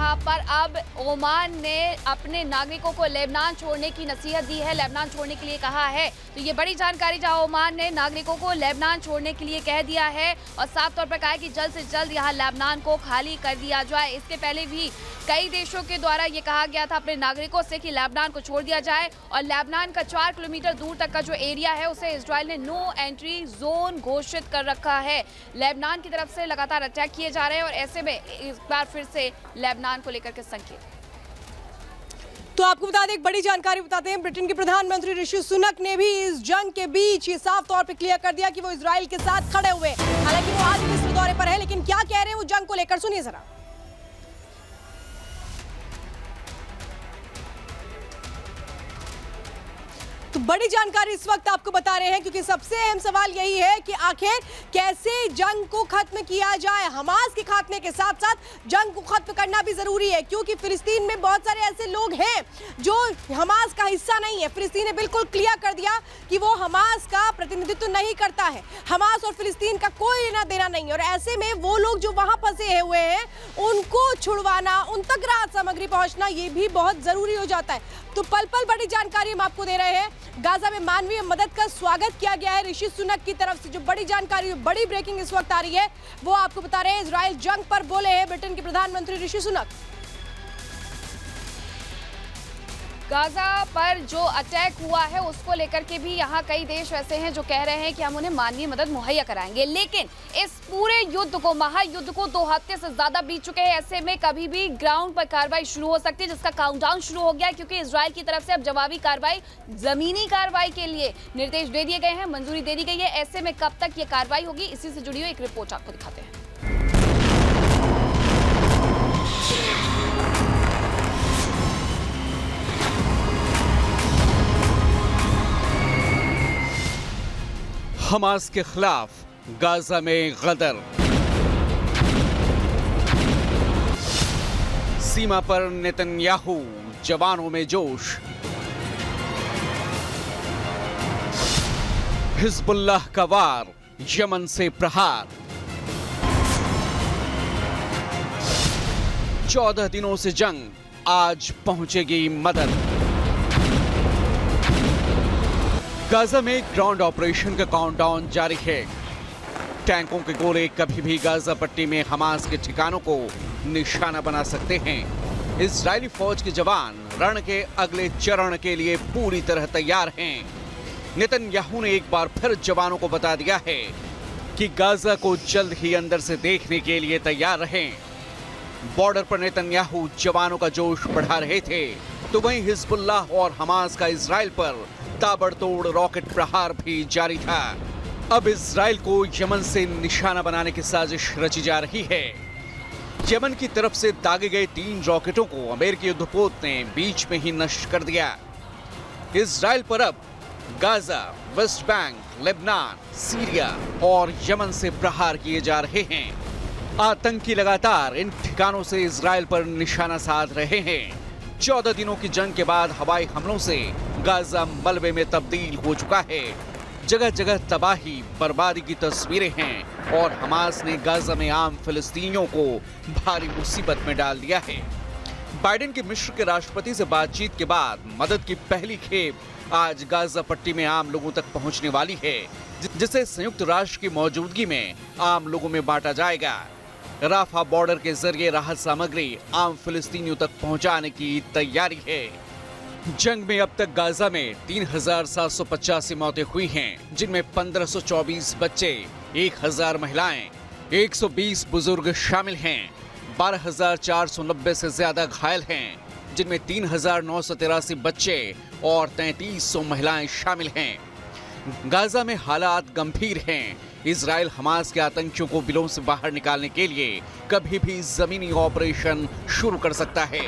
जहां पर अब ओमान ने अपने नागरिकों को लेबनान छोड़ने की नसीहत दी है, लेबनान छोड़ने के लिए कहा है। तो ये बड़ी जानकारी जहां ओमान ने नागरिकों को लेबनान छोड़ने के लिए कह दिया है और साफ तौर पर कहा है कि जल्द से जल्द यहां लेबनान को खाली कर दिया जाए। इसके पहले भी कई देशों के द्वारा ये कहा गया था अपने नागरिकों से कि लेबनान को छोड़ दिया जाए और लेबनान का 4 किलोमीटर दूर तक का जो एरिया है उसे इजराइल ने नो एंट्री जोन घोषित कर रखा है। लेबनान की तरफ से लगातार अटैक किए जा रहे हैं और ऐसे में इस बार फिर से लेबनान को लेकर के संकेत। तो आपको बता दें, एक बड़ी जानकारी बताते हैं, ब्रिटेन के प्रधानमंत्री ऋषि सुनक ने भी इस जंग के बीच ये साफ तौर पर क्लियर कर दिया कि वो इजराइल के साथ खड़े हुए। हालांकि वो आज मिस्र दौरे पर है, लेकिन क्या कह रहे हैं वो जंग को लेकर, सुनिए जरा। तो बड़ी जानकारी इस वक्त आपको बता रहे हैं, क्योंकि सबसे अहम सवाल यही है कि आखिर कैसे जंग को खत्म किया जाए। हमास के खात्मे के साथ साथ जंग को खत्म करना भी जरूरी है, क्योंकि फिलिस्तीन में बहुत सारे ऐसे लोग हैं जो हमास का हिस्सा नहीं है। फिलिस्तीन ने बिल्कुल क्लियर कर दिया कि वो हमास का प्रतिनिधित्व नहीं करता है। हमास और फिलिस्तीन का कोई लेना देना नहीं है और ऐसे में वो लोग जो वहां फंसे हुए हैं उनको छुड़वाना, उन तक राहत सामग्री पहुंचना, ये भी बहुत जरूरी हो जाता है। तो पल पल बड़ी जानकारी हम आपको दे रहे हैं। गाजा में मानवीय मदद का स्वागत किया गया है ऋषि सुनक की तरफ से। जो बड़ी जानकारी, बड़ी ब्रेकिंग इस वक्त आ रही है वो आपको बता रहे हैं। इजराइल जंग पर बोले हैं ब्रिटेन के प्रधानमंत्री ऋषि सुनक। गाजा पर जो अटैक हुआ है उसको लेकर के भी यहाँ कई देश ऐसे हैं जो कह रहे हैं कि हम उन्हें मानवीय मदद मुहैया कराएंगे, लेकिन इस पूरे युद्ध को, महायुद्ध को 2 हफ्ते से ज्यादा बीत चुके हैं। ऐसे में कभी भी ग्राउंड पर कार्रवाई शुरू हो सकती है, जिसका काउंटडाउन शुरू हो गया है, क्योंकि इजराइल की तरफ से अब जवाबी कार्रवाई, जमीनी कार्रवाई के लिए निर्देश दे दिए गए हैं, मंजूरी दे दी गई है। ऐसे में कब तक ये कार्रवाई होगी, इसी से जुड़ी हुई एक रिपोर्ट आपको दिखाते हैं। हमास के खिलाफ गाजा में गदर, सीमा पर नेतन्याहू, जवानों में जोश। हिजबुल्लाह का वार, यमन से प्रहार। 14 दिनों से जंग, आज पहुंचेगी मदद। गाजा में ग्राउंड ऑपरेशन का काउंटडाउन जारी है। टैंकों के गोले कभी भी गाजा पट्टी में हमास के ठिकानों को निशाना बना सकते हैं। इजरायली फौज के जवान रण के अगले चरण के लिए पूरी तरह तैयार हैं। नेतन्याहू ने एक बार फिर जवानों को बता दिया है कि गाजा को जल्द ही अंदर से देखने के लिए तैयार रहें। बॉर्डर पर नेतन्याहू जवानों का जोश बढ़ा रहे थे, तो वहीं हिजबुल्लाह और हमास का इजराइल पर ताबड़तोड़ रॉकेट प्रहार भी जारी था। अब इजराइल को यमन से निशाना बनाने की साजिश रची जा रही है। यमन की तरफ से दागे गए 3 रॉकेटों को अमेरिकी युद्धपोत ने बीच में ही नष्ट कर दिया। इजराइल पर अब Gaza, West Bank, Lebanon, Syria और यमन से प्रहार किए जा रहे हैं। आतंकी लगातार इन ठिकानों से इजराइल पर निशाना साध रहे हैं। 14 दिनों की जंग के बाद हवाई हमलों से गाजा मलबे में तब्दील हो चुका है। जगह जगह तबाही, बर्बादी की तस्वीरें हैं और हमास ने गाजा में आम फिलिस्तीनियों को भारी मुसीबत में डाल दिया है। बाइडेन के मिस्र के राष्ट्रपति से बातचीत के बाद मदद की पहली खेप आज गाजा पट्टी में आम लोगों तक पहुंचने वाली है, जिसे संयुक्त राष्ट्र की मौजूदगी में आम लोगों में बांटा जाएगा। राफा बॉर्डर के जरिए राहत सामग्री आम फिलिस्तीनियों तक पहुंचाने की तैयारी है। जंग में अब तक गाजा में 3785 मौतें हुई हैं, जिनमें 1524 बच्चे, 1000 महिलाएं, 120 बुजुर्ग शामिल हैं। 12490 से ज्यादा घायल हैं, जिनमें 3983 बच्चे और 3300 महिलाएं शामिल हैं। गाजा में हालात गंभीर हैं। इजराइल हमास के आतंकियों को बिलों से बाहर निकालने के लिए कभी भी जमीनी ऑपरेशन शुरू कर सकता है।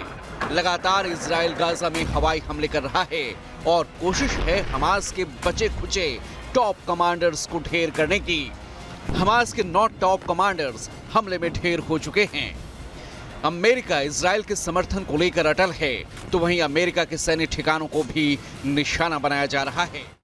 लगातार इजराइल गाजा में हवाई हमले कर रहा है और कोशिश है हमास के बचे खुचे टॉप कमांडर्स को ढेर करने की। हमास के 9 टॉप कमांडर्स हमले में ढेर हो चुके हैं। अमेरिका इजराइल के समर्थन को लेकर अटल है, तो वहीं अमेरिका के सैन्य ठिकानों को भी निशाना बनाया जा रहा है।